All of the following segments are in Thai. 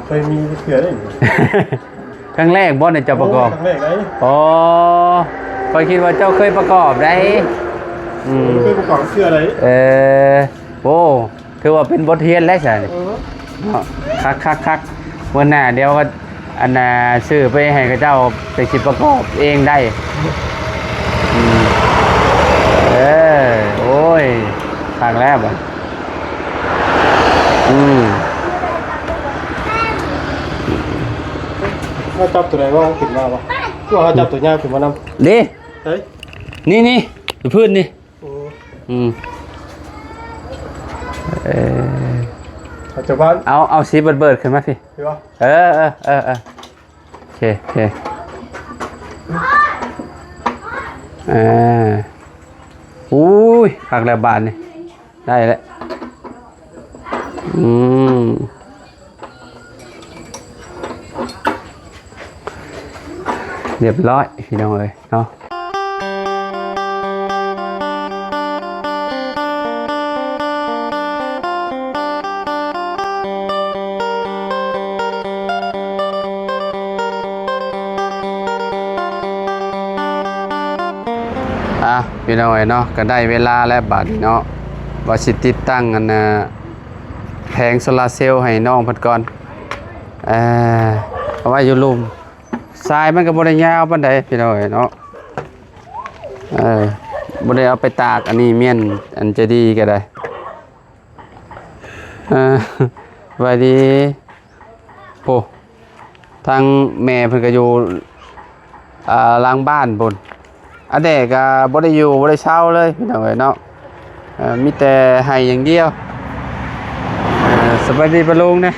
เคยมีเสือได้ ครั้งแรกบ่ได้เจ้าประกอบ ครั้งแรกไหน อ๋อคอยคิดว่าเจ้าเคยประกอบได้เคยประกอบเสืออะไรโอ้ถือว่าเป็นบทเรียนแล้วใช่คักวันหน้าเดี๋ยวก็อันน่ะซื้อไปให้กับเจ้าไปสิประกอบเองได้โอ้ยครั้งแรกอ่ะถ้าจับตัวไหนว่าขึ้นมาปะว่าเขาจับตัวยากขึ้นมานำดิเฮ้ยนี่พื้นนี่จะบ้านเอาสีเบิดขึ้นมาพี่โอเคอุ้ยผักระบาดนี่ได้แล้วเรียบร้อยพี่น้องเลยเนาะพี่น้องเนาะก็ได้เวลาแล้วบัดเนาะว่าสิติดตั้งกันแผงโซลาร์เซลล์ให้น้องเพิ่นก่อนเอาไว้อยู่ลุ่มทรายมันก็บ่ได้ยาวปานใดพี่น้องเนาะบ่ได้เอาไปตากอันนี้เมียนอันจะดีก็ได้สวัสดีโอ้ทางแม่เพิ่นก็อยู่หลังบ้านพุ่นอันเด็กก็บ่ได้อยู่บ่ได้เช่าเลยพี่น้องเนาะมีแต่ให้อย่างเดียวสบายดีปะลุงเนี่ย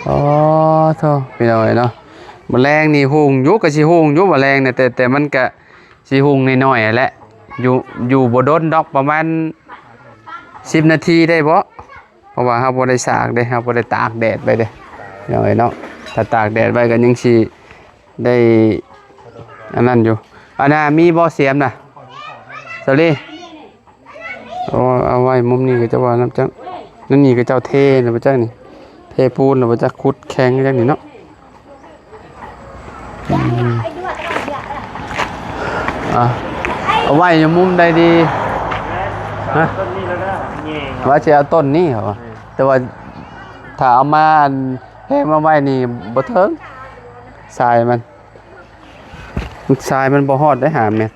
อ๋อโธ่พี่น้องเนาะแมลงนี่หุงยุกก็สิหุงยุแมลงเนี่ยแต่มันก็สิหุงน้อยๆแหละอยู่บ่โดนดอกประมาณ10นาทีได้บ่เพราะว่าเฮาบ่ได้สากเด้เฮาบ่ได้ตากแดดไปเด้พี่น้องเนาะถ้าตากแดดไว้ก็ยังสิได้อันนั้นอยู่อันน่ะมีบ่อเสียมน่ะสลีเอาไว้มุมนี้ก็จะว่าน้ำจังนั่นนี่ก็เจ้าเทนะพระเจ้านี่เทปูนนะพระเจ้าขุดแข็งจังนี่เนาะเอาไว้อยู่มุมใดดีฮะว่าจะเอาต้นนี้เหรอแต่ว่าถ้าเอามาแห้งมาไว้นี่บ่เทิงทรายมันทรายมันบ่ฮอดได้หาเม็ด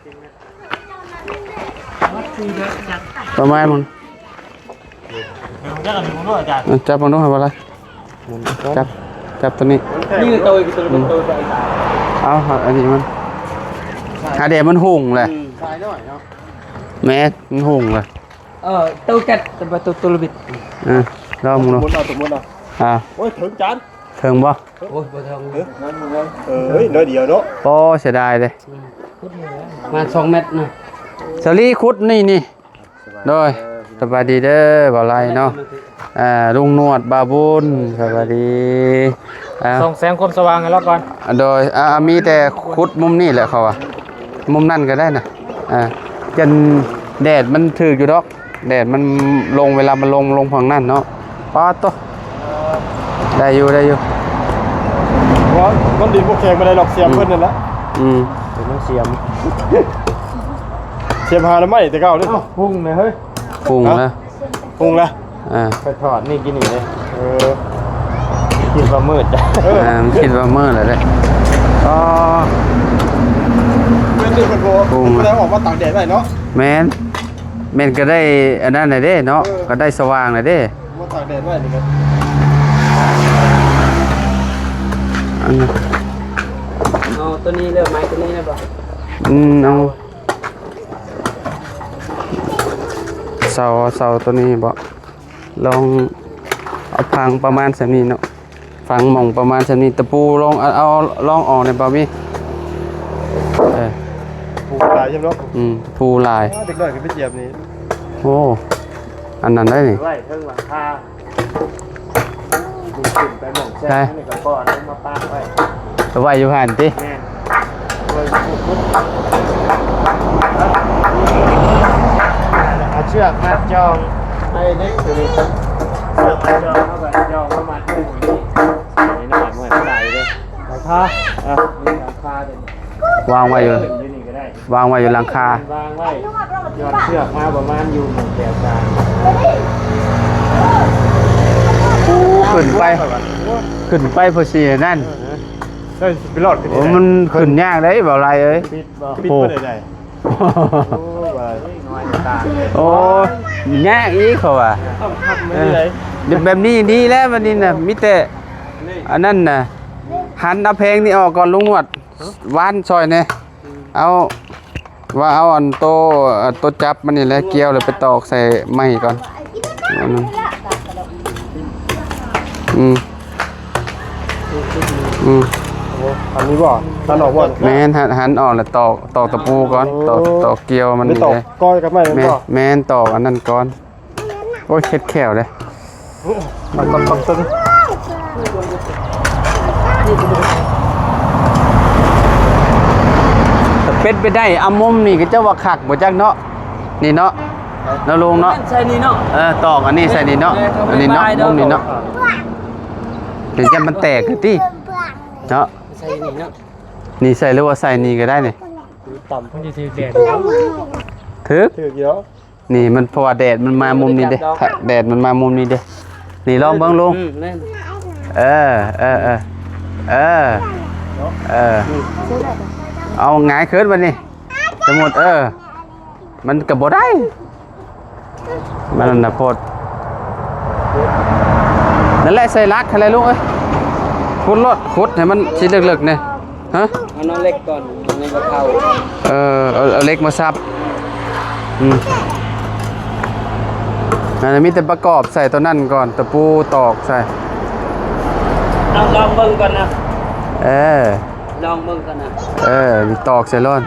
ประมาณมึงจับมันด้วยอะไรจับตัวนี้นี่คือตัวเอาอันนี้มันเดี๋ยวมันหุ่งเลยแม่มันหุ่งเลยตัวจัดตัวบิดลองมึงดูโอ้ยถึงจานถึงบ่โอ้ยบ่ถึงน้อยเดียวเนาะโอ้เสียดายเลยมา2 เมตรนะสลีคุดนี่โดยสวัสดีเด้อบ่าวไรเนาะลุงนวดบาบุญสวัสดีส่องแสงความสว่างให้เราก่อนโดยมีแต่คุดมุมนี่แหละเขามุมนั่นก็ได้นะจนแดดมันถืออยู่ดอกแดดมันลงเวลามันลงฝั่งนั่นเนาะป้าโตได้อยู่ว่ามันดินพวกแขกไม่ได้หรอกเสียมเพิ่นนั่นแหละถึงมันเสียมหาแล้วไม่แต่เก่าเลยพุ่งเลยเฮ้ยพุ่งแล้วไปถอดนี่กินอีกเลยคิดว่ามืดคิดว่ามืดเลยก็เป็นดินเป็นโบไม่ได้ออกมาตากแดดได้เนาะแม่นก็ได้อันนั้นเลยเด้เนาะก็ได้สว่างเลยเด้มาตากแดดได้นี่ครับเอาตัวนี้เลือกไม้ตัวนี้นะบ่เอาเสาตัวนี้บ่ลองเอาพังประมาณสักนี้เนาะฟังมองประมาณสักนี้ตะปูลองเอาลองออกในบ่มีปูลายใช่ไหมเนาะปูลายเด็กน้อยก็ไปเหยียบนี่โอ้อันนั้นได้นี่ไว้เทิงหลังคาขึ้นไปหม่องแซ่นี่ก็ก้อนมาปาไว้ไว้อยู่หันติเชือกมัดจองให้เด็กตัวนี้เชือกมัดจองเข้าไป าอ่ะมีหลังคาเดี๋ยวนี้ วางไว้อยู่ อยู่นี่ก็ได้ วางไว้อยู่หลังคาว างไว้ยอดเชือกมาประมาณอยู่หนึ่งแถวกลาง ขึ้นไปขึ้นไปพอสินั่น ได้ไปรอดขึ้น โอ้มันขึ้นยากเด้บ่ไรเอ้ย ปิดบ่ ปิดบ่ได้ได้โอ้ว่า น้อยตา โอ้ยากอีกเขาว่า ต้องทำไม่ได้ แบบนี้ดีแล้ววันนี้น่ะมีแต่อันนั้นน่ะหันเอาเพลงนี่ออกก่อนลุงหนวดวานซอยเนี่ยเอาว่าเอาอันโตจับมันนี่แหละเกี่ยวเลยไปตอกใส่ไม้ก่อนอันนั้นอืม อันนี้บ่ตันออกบ่ แม่นหันออกแล้วตอกตะปูก่อนตอกเกี่ยวมัน ไม่ นี่ ตอก เลย ก้อยกับไม่ แม่ ก็ แม่นตอกอันนั้นก่อนโอ้ยเข็ดแขวเลย มันต้องตึง ถ้าเป็ดไปได้เอามุมนี่ก็จะว่าคักบ่จักเนาะนี่เนาะแล้วลงเนาะ ใช่นี่เนาะ ตอกอันนี้ใส่นี่เนาะอันนี้เนาะมุมนี้เนาะถึงจะมันแตกคือติเนาะ ใช่นี่เนาะ นี่ใส่หรือว่าใส่นี่ก็ได้นี่ ต่ำเพิ่นสิแดด ถึก ถือเยอะ นี่มันเพราะว่าแดดมันมามุมนี้เด้ถ้าแดดมันมามุมนี้เด้นี่ลองเบิ่งลุง แม่น เออเอาหงายขึ้นมานี่สมมุติมันก็บ่ได้มันน่ะโพดนั่นแหละใส่ลักอะไรลูกเอ้ยขุดรถขุดให้มันสิเลิกๆนี่ฮะ เอาน้องเล็กก่อนน้องเล็กก็เข้า เอาเหล็กมาซับนั่นนะมีแต่ประกอบใส่ตัวนั่นก่อนตะปูตอกใส่ เอาลองเบิ่งก่อนนะ เออ ลองเบิ่งก่อนนะ มีตอกใส่ร่อน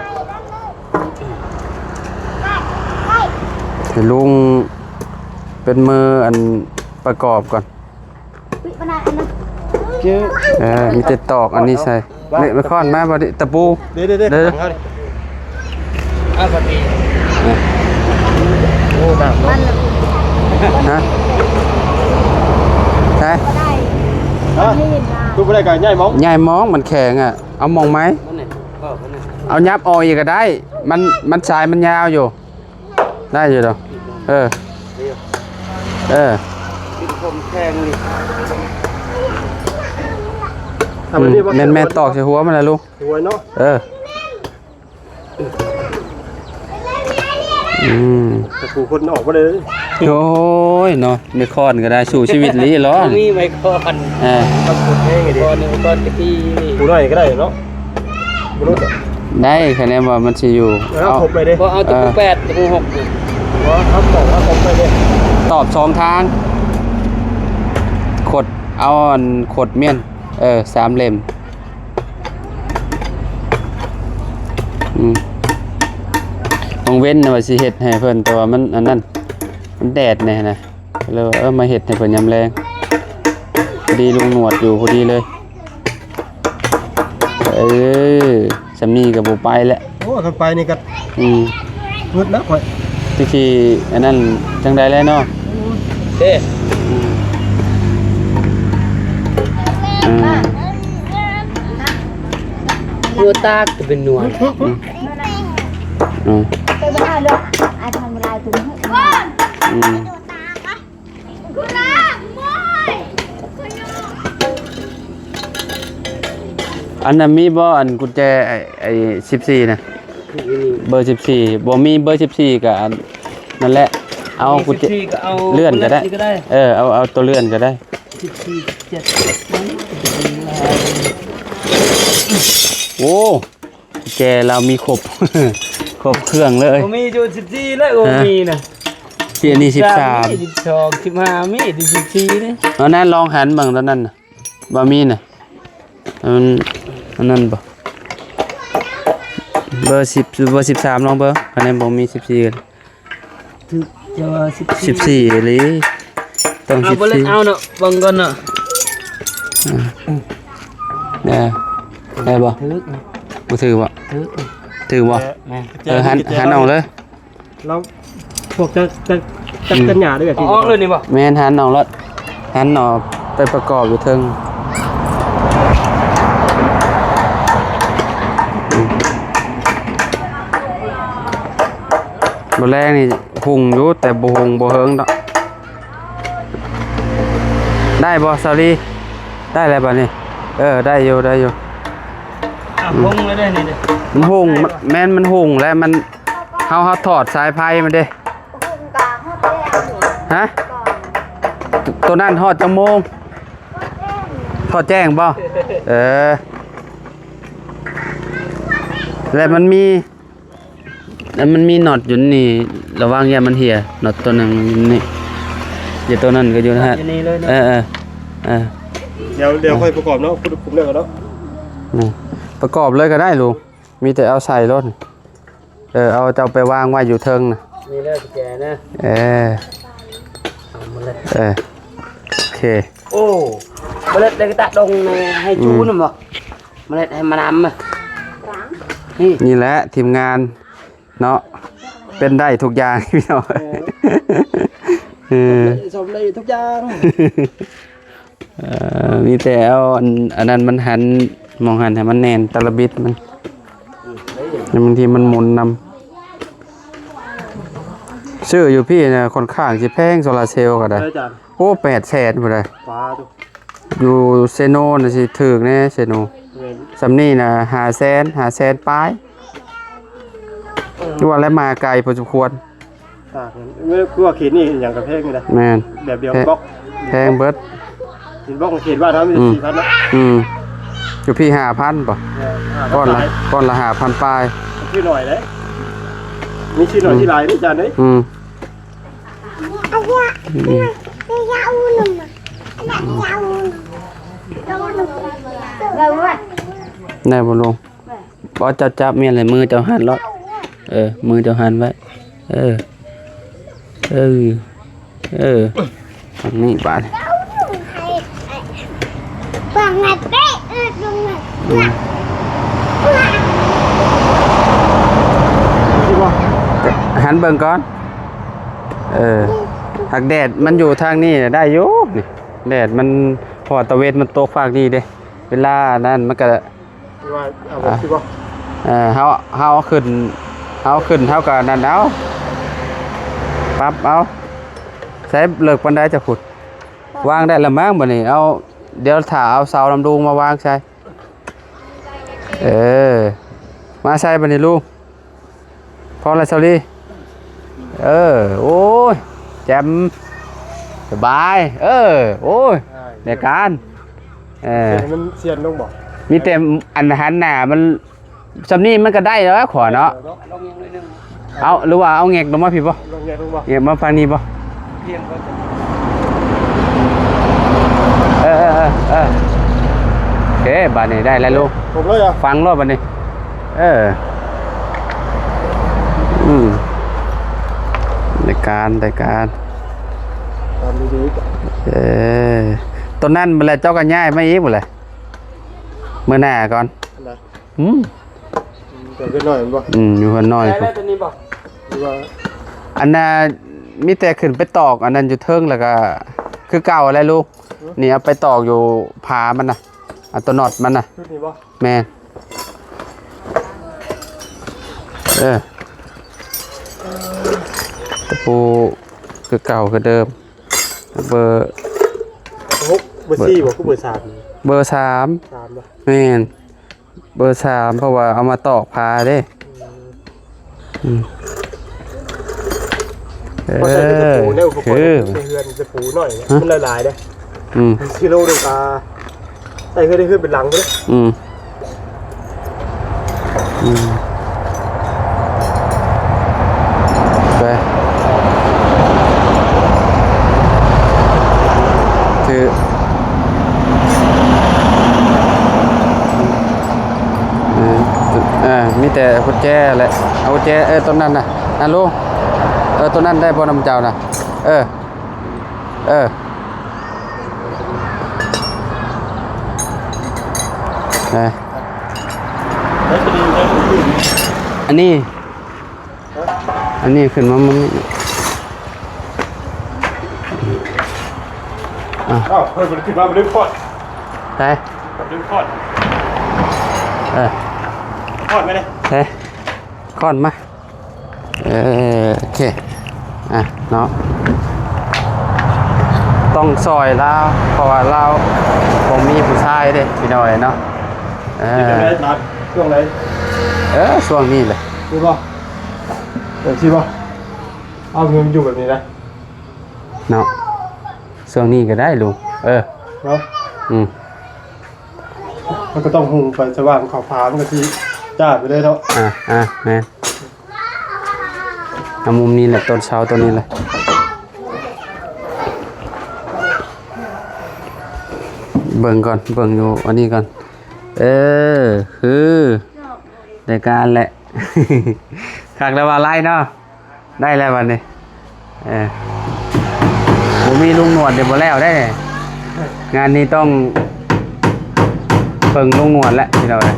ให้ลุงเป็นมืออันประกอบก่อนมีแต่ตอกอันนี้ใส่ไม่ค่อนมาบ่ดิตะปู เด้เอาพอดี โอ้น้ำเนาะ ฮะใช่ ฮะดูบ่ได้ก็ใหญ่มอง ใหญ่มองมันแข็งอ่ะเอามองไหม มันนี่ก็มันนี่ เอายับออยก็ได้มันสายมันยาวอยู่ได้อยู่ดอกกินคมแข็งนี่ ทำได้บ่ แม่นตอกใส่หัวมันเลยลูก สวยเนาะ ตะปูคนออกมาเลย โอ้ยเนาะไม่คอนก็ได้สู่ชีวิตลีหรอ มีไมโครอัน ตะปูแห้งไงดิ ก่อนก่อนที่ ปูน้อยก็ได้เนาะบ่รู้จัก ได้คะแนนว่ามันสิอยู่ แล้วครบไปดิ พอเอาตะปู8ตะปู6นี่ ว่าเขาบอกว่าครบไปดิ ตอบ2ทางขดเอาอันขดเมียน3เล่มต้องเว้นนะว่าสิเฮ็ดให้เพิ่นแต่ว่ามันอันนั้นมันแดดแน่นะเลยว่ามาเฮ็ดให้เพิ่นยามแรงพอดีลุงหนวดอยู่พอดีเลยสำนีก็บ่ไปแล้ว โอ้กันไปนี่ก็ งึดแล้วข่อย ที่อันนั้นจังใดแล้วเนาะ เด้นัวตากจะเป็นนัว ไปบ้านเลยอาทำลายตัวนี้อันนั้นมีบ่อันกุญแจไอ้14นะเบอร์14บ่มีเบอร์14ก็อันนั่นแหละเอากุญแจเลื่อนก็ได้เอาตัวเลื่อนก็ได้โอ้กุญแจเรามีครบ ครบเครื่องเลย โอ้มีอยู่14แล้วโอ้มีนะ ที่อันนี้13 12 15มี14นี่ เอานั้นลองหันเบิ่งตอนนั้นน่ะบ่มีน่ะอันนั้นบ่เบอร์10เบอร์13ลองเบิ่งคะแนนบ่มี14กัน ถึกจะว่า14 14เลยต้อง เอาบ่เล่นเอาเนาะเบิ่งก่อนเนาะ ได้บ่ ถึก บ่ถือบ่ ถึก ถือบ่ แม่ หันออกเลย เราพวกจะกันหยาด้วยแบบ ออกเลยนี่บ่ แม่นหันออกแล้วหันออกไปประกอบอยู่เทิง บ่แรงนี่หุงอยู่แต่บ่หุงบ่เฮิงดอกได้บ่ซาลีได้แล้วบัดนี้ได้อยู่ได้อยู่ วงเลยได้นี่เด้อ มันหุงแม่นมันหุงแล้วมันเฮาถอดสายไฟมันเด้ Hùng cả hết đen. ฮะ Còn ตัวนั้นทอดจังโมงทอดแจ้งบ่แล้วมันมีน็อตอยู่นี่ระวังอย่ามันเหี่ยน็อตตัวหนึงนี่อย่าตัวนั้นก็อยู่นะฮะ อยู่นี่เลยนะ เออ เดี๋ยวค่อยประกอบเนาะคุณผมเรื่องกันเนาะ นี่ประกอบเลยก็ได้ลุงมีแต่เอาใส่รถเอาเจ้าไปวางไว้อยู่เทิงน่ะ นี่เลยแกนะ เอาโอเค โอ้มาเล็ดได้กระตะดงให้จูนบ่มาเล็ดให้มานำนี่ นี่แหละทีมงานเนาะเป็นได้ทุกอย่าง พี่น้อง สมได้ทุกอย่าง มีแต่เอาอันนั้นมันหันมองหันให้มันแน่นตะลบิดมันบางทีมันหมุนนำชื่ออยู่พี่นะค่อนข้างสิแพงโซลาร์เซลล์ก็ได้ อาจารย์ โอ้800,000บ่ได้ ฟ้าตุ อยู่เซโนน่ะสิถูกแน่เซโนสำนี่น่ะ500,000ปลายดูว่าแล้วมาไกลพอสมควร ตากเมื่อคือว่าเขตนี่อย่างกับเพลงนี่นะ แม่น แบบเดียวบล็อก แพงเบิด เห็นบล็อกของเขตว่าทำมี4,000นะ อยู่พี่5,000ป่ะก้อนละ5,000ปลาย ชื่อหน่อยเลยมีชื่อหน่อยที่ลายนี่จานนี่ Rồi rồi. ได้บ่ลงบ่จับเมียนเลยมือเจ้าหันรถมือเจ้าหันไว้ทางนี้บาด Bằng ngày bé đúng rồi. ที่ว่า หันเบิ่งก่อนหักแดดมันอยู่ทางนี้ได้อยู่นี่แดดมันพอตะเวทมันตกฝากนี่เด้เวลานั้นมันก็ ที่ว่าเอาที่ว่า เฮาขึ้นเฮาก็นั่นเอาปรับเอาใช้เลิกปานใดจะขุดวางได้ละมั้งบัดนี้เอาเดี๋ยวถ้าเอาเสาลำดูงมาวางใช่มาใส่บัดนี้ลูกพอแล้วเซาลี่โอ้ยแจ่มสบายโอ้ยในการมันเซียนลงบอก มีแต่อันหันหน้ามันสำนี้มันก็ได้แล้วขอเนาะเอาหรือว่าเอาแงกลงมาพี่ป่ะ ลงแง่ลงบอก แงกมาฟังนี้ป่ะ เพียงก็จะ โอเคบาดนี้ได้แล้วลูก ผมเลยอ่ะ ฟังรอบบาดนี้ในการตามดีๆ ต้นนั้นมันแหละเจ้ากันย่ายไม่อีกหมดเลยเมื่อหน้าก่อน นะ Ừ. แต่ก็หน่อยบ่ อยู่หันน้อย ได้ตัวนี้บ่ ที่ว่า อันน่ะมีแต่ขึ้นไปตอกอันนั้นอยู่เทิงแล้วก็คือเก่าอะไรลูกนี่เอาไปตอกอยู่ผามันน่ะอันตัวน็อตมันน่ะ ชุดนี้บ่ แม่นตะปูคือเก่าคือเดิมเบอร์ เบอร์4บ่คือเบอร์3 เบอร์3 3บ่ แม่นเบอร์3เพราะว่าเอามาตอกผาเด้เพราะใส่ตะปูเนี่ยอุปกรณ์ในเฮือนตะปูหน่อยมันละลายเด้กิโลนึงใส่เฮือนได้ขึ้นเป็นหลังไปเลย ไปคือมีแต่กุญแจแหละเอากุญแจต้นนั้นน่ะนั่นลูกต้นนั้นได้บ่นำเจ้าน่ะอันนี้ขึ้นมามัน อ้าวเฮ้ยมันขึ้นมามันดึงพอด ได้ ดึงพอดพอดไหมเนี่ย ได้ก้อนมา โอเคอ่ะเนาะต้องซอยลาวเพราะว่าลาวผมมีผู้ชายเด้พี่น้อยเนาะที่ไหนตัดช่วงไหนช่วงนี้เลย ดูป่ะชี้ป่ะเอาเงินอยู่แบบนี้นะเนาะช่วงนี้ก็ได้ลุงเนาะมันก็ต้องหุงไฟสว่างขาวฟ้ามันก็ที่จ้าไปเลยเนาะแม่เอามุมนี้แหละต้นเช้าตัวนี้เลยเบิ่งก่อนเบิ่งอยู่อันนี้ก่อนคือในการแหละขักแล้วว่าไล่เนาะได้แล้ววันนี้ผมมีลุงหนวดเดี๋ยวบ่แล้วได้งานนี้ต้องเบิ่งลุงหนวดแล้วที่เราเลย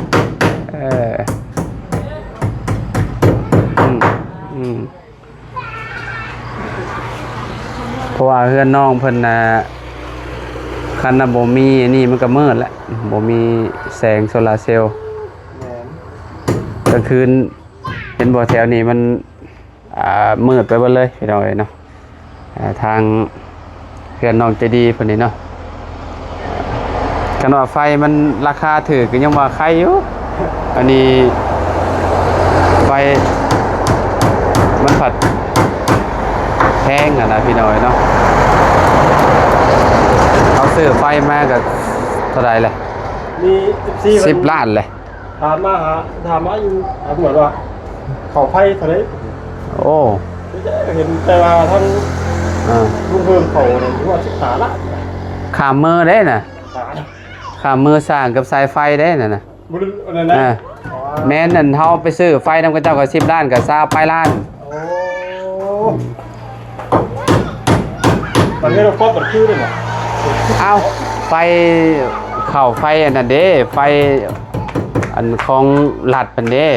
เพราะว่าเพื่อนน้องเพิ่นคันน่ะบ่มีอันนี้มันก็มืดแล้วบ่มีแสงโซลาร์เซลล์กลางคืนเห็นบ่แถวนี้มันมืดไปหมดเลยพี่น้องเอ้ยเนาะทางเพื่อนน้องใจดีเพิ่นนี่เนาะกันว่าไฟมันราคาถูกก็ยังว่าใครอยู่อันนี้ไฟมันผัดแพงนะพี่น้อยเนาะเอาซื้อไฟมากับเท่าไรเลยมี10 ล้านเลยถามมาอยู่เหมือนว่าเขาไฟเท่าไรโอ้เห็นแต่ว่าท่านลุงเพิ่มเขาเนี่ยว่า15 ล้านขามมือได้น่ะขามมือสร้างกับสายไฟได้น่ะนะแม้นั่นเฮาไปซื้อไฟนำกระเจ้ากับ10 ล้านกับ20 ปลายล้านตอนนี้เราก็ตัดชื่อเลยนะเอาไฟเข่าไฟอันนั้นเด้ไฟอันของหลัดเป็นเด้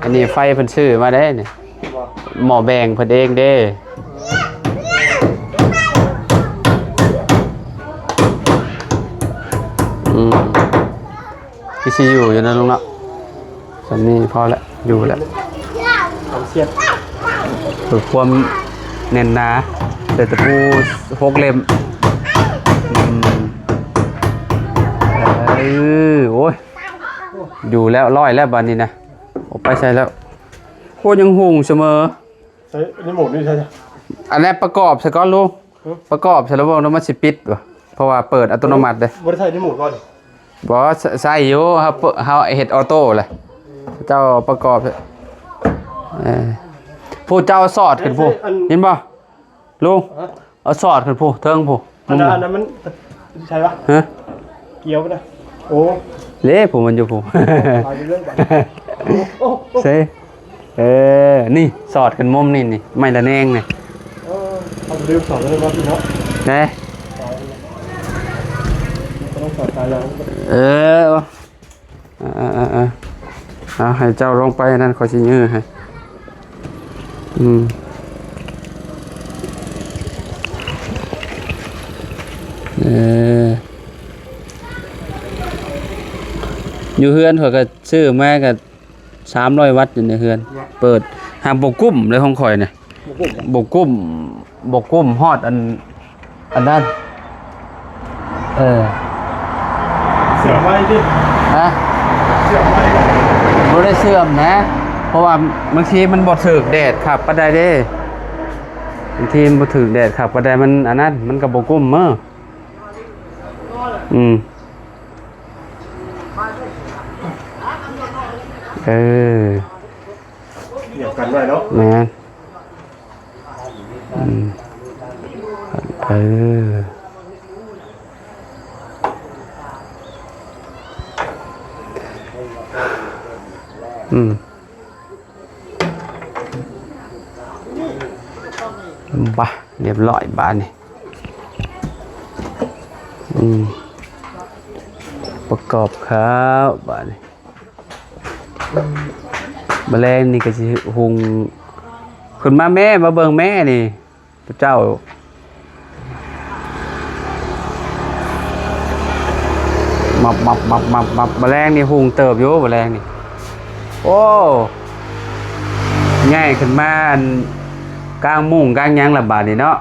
อันนี้ไฟเพิ่นซื้อมาได้เนี่ยหม้อแบ่งเพิ่นเองเด้พี่ซีอยู่นะลุงเนาะสันนี้พอแล้วอยู่แล้วเสียบฝึกความเน้นหนาเสร็จตะปู6 เล่มโอ้ยอยู่แล้วร้อยแล้วบัดนี้นะออกไปใส่แล้วโคตรยังหุงเสมอใช่นี่หมดนี่ใช่ไหมอันนี้ประกอบใส่ก้อนลูกประกอบใส่แล้วบอกว่ามันสิปิดวะเพราะว่าเปิดอัตโนมัติเลยบริษัทนี่หมดก่อนบอสใส่อยู่ครับเฮาเฮ็ดออโต้เลยเจ้าประกอบผู้เจ้าสอดขึ้นผู้เห็นป่ะลุงเอาสอดขึ้นผู้เทิงผู้อันนั้นมันใช่ปะเกี่ยวปะนะโอ้เล่ผู้มันอยู่ผู้เซ่นี่สอดขึ้นมุมนี่ไม่ละแนงนี่ทำเรื่องสอดเลยว่าพี่เนาะเนี่ยต้องสอดใจเราเอาให้เจ้าลงไปนั่นขอชิ้นยื้อให้อยู่เฮือนเขาก็ซื้อมากับ300 วัตต์อยู่ในเฮือนเปิดหาบกกุ้มในห้องข่อยเนี่ยบกกุ้มฮอดอันนั้นเสื่อมไว้ดิเสื่อมไว้บ่ได้เสื่อมนะเพราะว่าบางทีมันบ่ถึกแดดครับปานใดเด้บางทีมันบ่ถึกแดดครับปานใดมันอันนั้นมันก็บ่กุ้มมื้อเดี๋ยวกันไว้เนาะแม่บ้าเรียบร้อยบ้านนี่ประกอบข้าวบ้านนี่แมลงนี่ก็สิหุงขึ้นมาแม่มาเบิ่งแม่นี่พระเจ้ามับแมลงนี่หุงเติบอยู่แมลงนี่โอ้ ง่ายขึ้นมาอันกลางมุ้งกลางหยังละบาดนี่เนาะ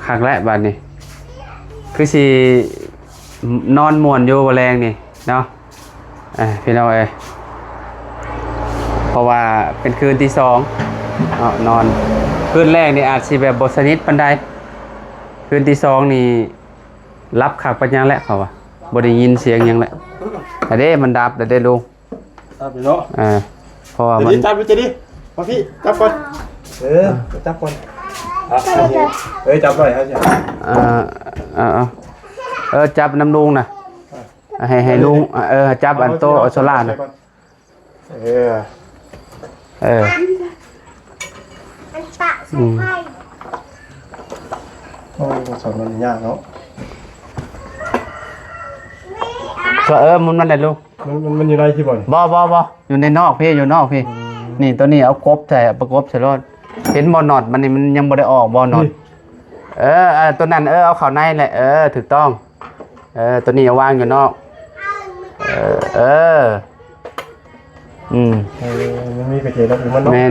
คักและบาดนี่คือสินอนม่วนอยู่บ่แรงนี่เนาะพี่น้องเอ้ยเพราะว่าเป็นคืนที่2นอนคืนแรกนี่อาจสิแบบบ่สนิทปานใดคืนที่2นี่รับคักปานยังแหละเขาว่าบ่ได้ยินเสียงหยังแหละแต่เด้มันดับแต่ได้ลุงจับเนาะเพราะว่ามันจับจะดิมาพี่จับก่อนจับก่อนจับหน่อยครับจับน้ำลุงนะให้ลุงจับอันโตอโซล่านะมันปะใส่ไข่โอ้สอนมันยากเนาะมันนั่นแหละลุงมันอยู่ในที่บ่อนบ่อยู่ในนอกพี่อยู่นอกพี่นี่ตัวนี้เอากบใส่ประกบใส่รถเห็นบอลนอดมันนี่มันยังบ่ได้ออกบอลนอดตัวนั้นเอาเข้าในแหละถูกต้องตัวนี้เอาวางอยู่นอกมันมีกระเจี๊ยบแล้วมันแมน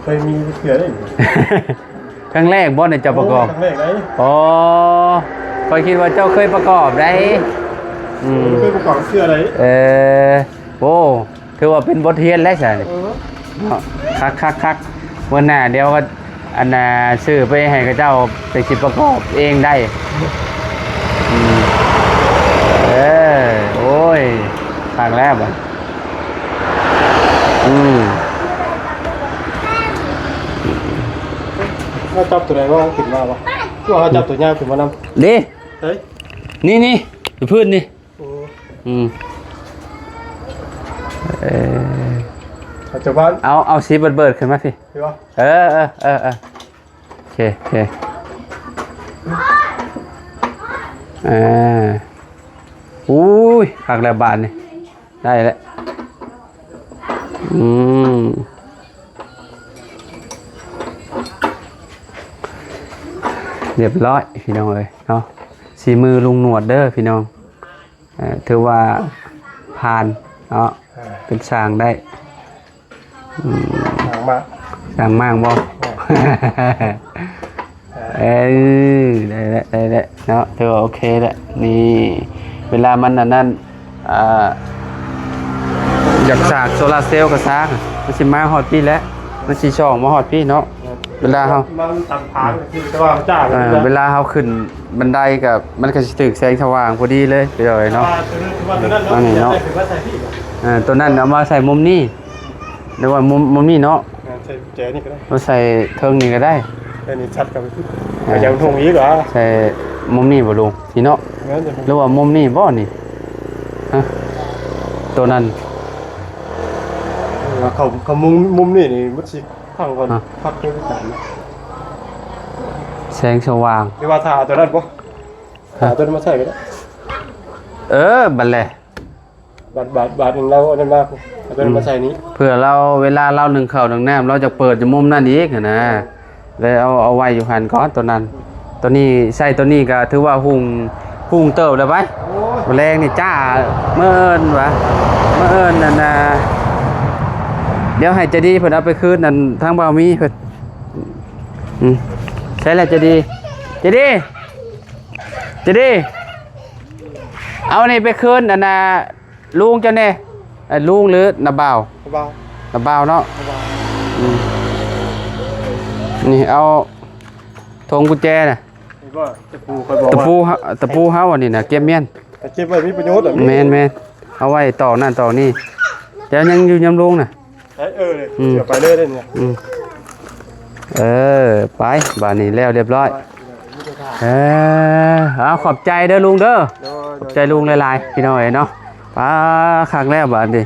เคยมีเสือได้ครั้งแรกบอลเนี่ยจะประกอบครั้งแรกไหนคอยคิดว่าเจ้าเคยประกอบได้เคยประกอบเสืออะไรโอ้ถือว่าเป็นบทเรียนแล้วใช่คักวันหน้าเดี๋ยวก็อันน่ะซื้อไปให้กับเจ้าไปคิดประกอบเองได้โอ้ยครั้งแรกอ่ะถ้าจับตัวไหนว่าขึ้นมาปะก็เขาจับตัวนี้ขึ้นมานำดินี่พื้นนี่จากบ้านเอาสีเบิร์ดขึ้นมาสิโอเคอุ้ยหักแล้วบานนี่ได้แล้วเรียบร้อยพี่น้องเลยเนาะสีมือลุงหนวดเด้อพี่น้องถือว่าผ่านเนาะเป็นสร้างได้สร้างมากบ่ได้เนาะถือว่าโอเคแล้วนี่เวลามันนั่นอยากสากโซลาเซลล์กับสากมันสิมาฮอดพี่แล้วมันสิช่องมาฮอดพี่เนาะเวลาเฮาเวลาเฮาขึ้นบันไดกับมันก็สิถึกแสงสว่างพอดีเลยไปเลยเนาะนี่เนาะตัวนั้นเอามาใส่มุมนี้หรือว่ามุมนี้เนาะใส่แจนี่ก็ได้เราใส่เทิงนี่ก็ได้แต่นี่ชัดกับอย่างทงอีกเหรอใส่มุมนี้บ่ลุงนี่เนาะหรือว่ามุมนี้บ่นี่ตัวนั้นเขามุมนี่มุดสิข้างก่อนพักเพื่อที่การแสงสว่างไม่ว่าทาตัวนั้นปะทาตัวนั้นมาใส่ก็ได้บัดแหละบาทหนึ่งเราเอาได้มากเอาตัวนั้นมาใส่นี้เผื่อเราเวลาเราหนึ่งเข่าหนึ่งน้ำเราจะเปิดจะมุมนั่นอีกนะเลยเอาไว้อยู่หันก้อนตัวนั้นตัวนี้ใส่ตัวนี้ก็ถือว่าหุ่งเติบเลยไปแรงนี่จ้าเมื่อเอิญนั่นนะเดี๋ยวให้จะดีเพิ่นเอาไปคืนนั่นทางบ่าวมีเพิ่นใช่แล้วจะดีเอานี่ไปคืนนั่นน่ะลุงเจ้าเนี่ยลุงหรือน้าบ่าวเนาะนี่เอาธงกุญแจน่ะตะปูเฮาอันนี้น่ะเก็บเมียนเก็บไว้มีประโยชน์แม่นเอาไว้ต่อนั่นต่อนี่เดี๋ยวยังอยู่ยำลุงน่ะเลยเดี๋ยวไปเลยได้เนี่ยไปบ้านนี้แล้วเรียบร้อยเอาขอบใจเด้อลุงเด้อขอบใจลุงหลายๆพี่น้องเอ๋ยเนาะป้าครั้งแรกบ้านดิ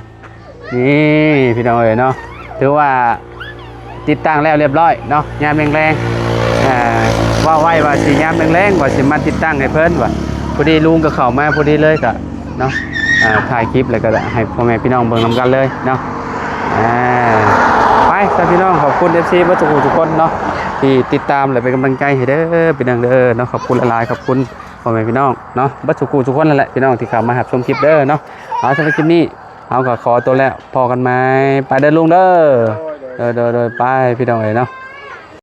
นี่พี่น้องเอ๋ยเนาะถือว่าติดตั้งแล้วเรียบร้อยเนาะยามแรงว่าไว้ว่าสิยามแรงว่าสิมาติดตั้งให้เพิ่นว่าพอดีลุงก็เข้ามาพอดีเลยก็เนาะถ่ายคลิปแล้วก็ให้พ่อแม่พี่น้องเบิ่งนำกันเลยเนาะไปพี่น้องขอบคุณ FC วัตถุทุกคนเนาะที่ติดตามและเป็นกำลังใจให้เด้อพี่น้องเด้อเนาะขอบคุณหลายๆขอบคุณพ่อแม่พี่น้องเนาะวัตถุทุกคนนั่นแหละพี่น้องที่เข้ามารับชมคลิปเด้อเนาะเอาสำหรับคลิปนี้ เอาก็ขอตัวแล้วพอกันไหมไปเด้อลุงเด้อโดยไปพี่น้องเอ้ยเนาะ